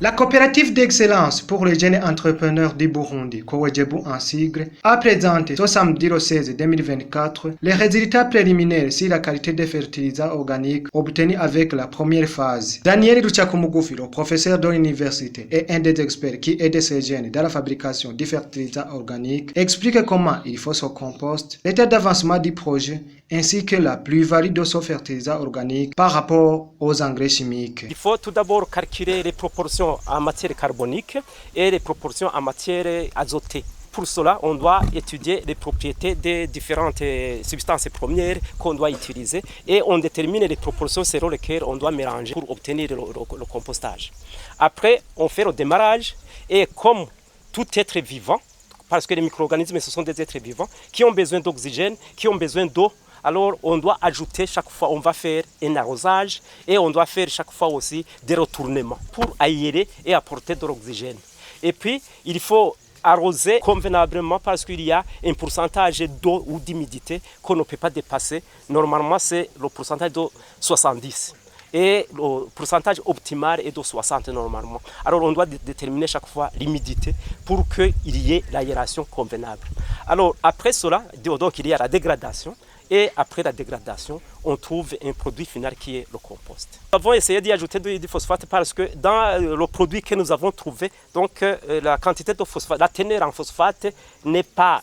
La coopérative d'excellence pour les jeunes entrepreneurs du Burundi, Kowejebu en sigle, a présenté ce samedi 16 2024 les résultats préliminaires sur la qualité des fertilisants organiques obtenus avec la première phase. Daniel Ruchakumugufi, le professeur de l'université et un des experts qui aide ces jeunes dans la fabrication des fertilisants organiques, explique comment il faut ce compost, l'état d'avancement du projet ainsi que la plus-value de ce fertilisant organique par rapport aux engrais chimiques. Il faut tout d'abord calculer les proportions en matière carbonique et les proportions en matière azotée. Pour cela, on doit étudier les propriétés des différentes substances premières qu'on doit utiliser et on détermine les proportions selon lesquelles on doit mélanger pour obtenir le compostage. Après, on fait le démarrage et comme tout être vivant, parce que les micro-organismes ce sont des êtres vivants qui ont besoin d'oxygène, qui ont besoin d'eau, alors on doit ajouter chaque fois, on va faire un arrosage et on doit faire chaque fois aussi des retournements pour aérer et apporter de l'oxygène. Et puis, il faut arroser convenablement parce qu'il y a un pourcentage d'eau ou d'humidité qu'on ne peut pas dépasser. Normalement, c'est le pourcentage de 70. Et le pourcentage optimal est de 60 normalement. Alors on doit déterminer chaque fois l'humidité pour qu'il y ait l'aération convenable. Alors après cela, donc il y a la dégradation. Et après la dégradation, on trouve un produit final qui est le compost. Nous avons essayé d'y ajouter du phosphate parce que dans le produit que nous avons trouvé, donc la quantité de phosphate, la teneur en phosphate n'est pas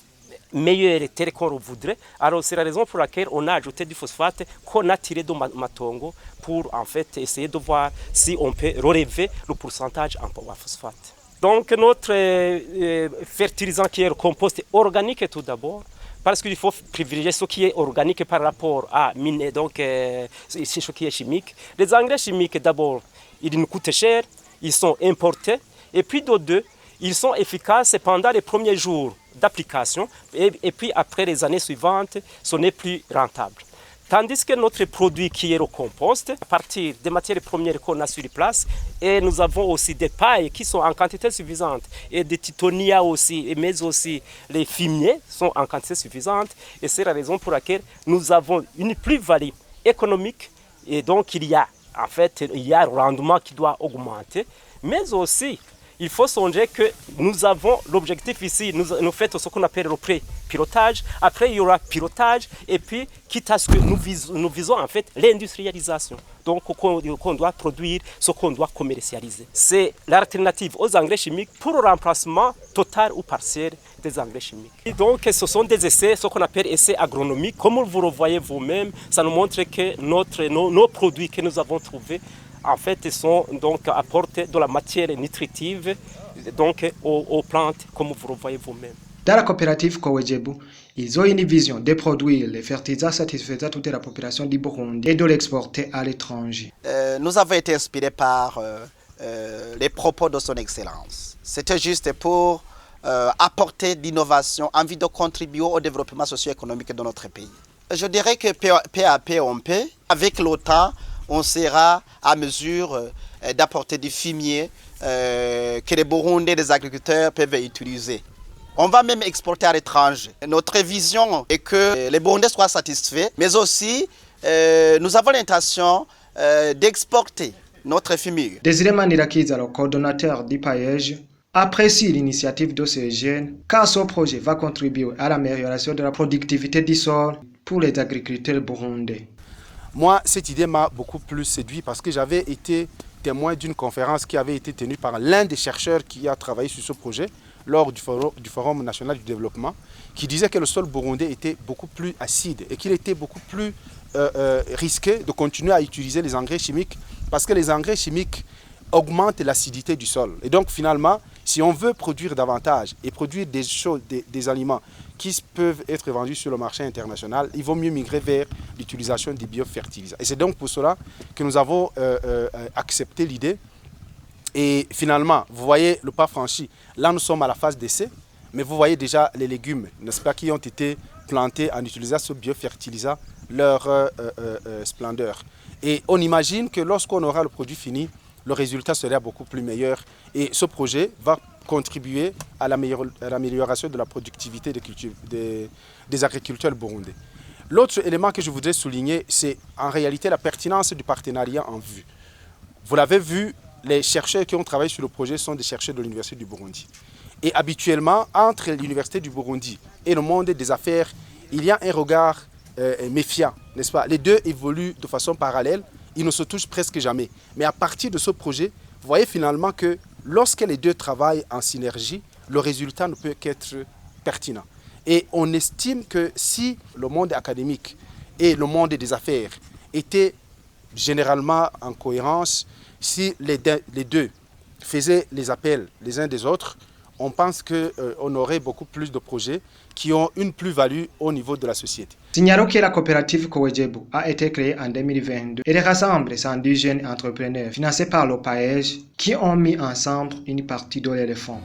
meilleure telle qu'on le voudrait. Alors c'est la raison pour laquelle on a ajouté du phosphate qu'on a tiré de Matongo pour en fait essayer de voir si on peut relever le pourcentage en phosphate. Donc notre fertilisant qui est le compost organique tout d'abord, parce qu'il faut privilégier ce qui est organique par rapport à ce qui est chimique. Les engrais chimiques, d'abord, ils nous coûtent cher, ils sont importés, et puis de deux, ils sont efficaces pendant les premiers jours d'application, et puis après les années suivantes, ce n'est plus rentable. Tandis que notre produit qui est le compost, à partir des matières premières qu'on a sur place, et nous avons aussi des pailles qui sont en quantité suffisante, et des titonia aussi, mais aussi les fumiers sont en quantité suffisante, et c'est la raison pour laquelle nous avons une plus-value économique, et donc il y a un rendement qui doit augmenter, mais aussi il faut songer que nous avons l'objectif ici, nous faisons ce qu'on appelle le pré-pilotage, après il y aura pilotage, et puis quitte à ce que nous visons en fait l'industrialisation, donc qu'on doit produire ce qu'on doit commercialiser. C'est l'alternative aux engrais chimiques pour le remplacement total ou partiel des engrais chimiques. Et donc ce sont des essais, ce qu'on appelle essais agronomiques, comme vous le voyez vous-même, ça nous montre que nos produits que nous avons trouvés en fait, apportent de la matière nutritive donc, aux plantes, comme vous le voyez vous-même. Dans la coopérative Kowejebu, ils ont une vision de produire les fertilisants satisfaisant toute la population du Burundi et de l'exporter à l'étranger. Nous avons été inspirés par les propos de son Excellence. C'était juste pour apporter d'innovation en vue de contribuer au développement socio-économique de notre pays. Je dirais que peu à peu, avec le temps, on sera à mesure d'apporter du fumier que les Burundais, les agriculteurs peuvent utiliser. On va même exporter à l'étranger. Notre vision est que les Burundais soient satisfaits, mais aussi nous avons l'intention d'exporter notre fumier. Désiré Manirakiza, le coordonnateur du paillage, apprécie l'initiative de ces jeunes car ce projet va contribuer à l'amélioration de la productivité du sol pour les agriculteurs burundais. Moi, cette idée m'a beaucoup plus séduit parce que j'avais été témoin d'une conférence qui avait été tenue par l'un des chercheurs qui a travaillé sur ce projet lors du Forum national du développement, qui disait que le sol burundais était beaucoup plus acide et qu'il était beaucoup plus risqué de continuer à utiliser les engrais chimiques parce que les engrais chimiques augmentent l'acidité du sol. Et donc finalement, si on veut produire davantage et produire des aliments qui peuvent être vendus sur le marché international, il vaut mieux migrer vers l'utilisation des biofertilisants. Et c'est donc pour cela que nous avons accepté l'idée. Et finalement, vous voyez le pas franchi. Là, nous sommes à la phase d'essai, mais vous voyez déjà les légumes, n'est-ce pas, qui ont été plantés en utilisant ce biofertilisant, leur splendeur. Et on imagine que lorsqu'on aura le produit fini, le résultat sera beaucoup plus meilleur. Et ce projet va contribuer à l'amélioration de la productivité des agriculteurs burundais. L'autre élément que je voudrais souligner, c'est en réalité la pertinence du partenariat en vue. Vous l'avez vu, les chercheurs qui ont travaillé sur le projet sont des chercheurs de l'Université du Burundi. Et habituellement, entre l'Université du Burundi et le monde des affaires, il y a un regard méfiant, n'est-ce pas? Les deux évoluent de façon parallèle, ils ne se touchent presque jamais. Mais à partir de ce projet, vous voyez finalement que lorsque les deux travaillent en synergie, le résultat ne peut qu'être pertinent. Et on estime que si le monde académique et le monde des affaires étaient généralement en cohérence, si les deux faisaient les appels les uns des autres, on pense qu'on aurait beaucoup plus de projets qui ont une plus-value au niveau de la société. Signalons que la coopérative Kowejebu a été créée en 2022 et rassemble 110 jeunes entrepreneurs financés par l'OPAEJ qui ont mis ensemble une partie de leurs fonds.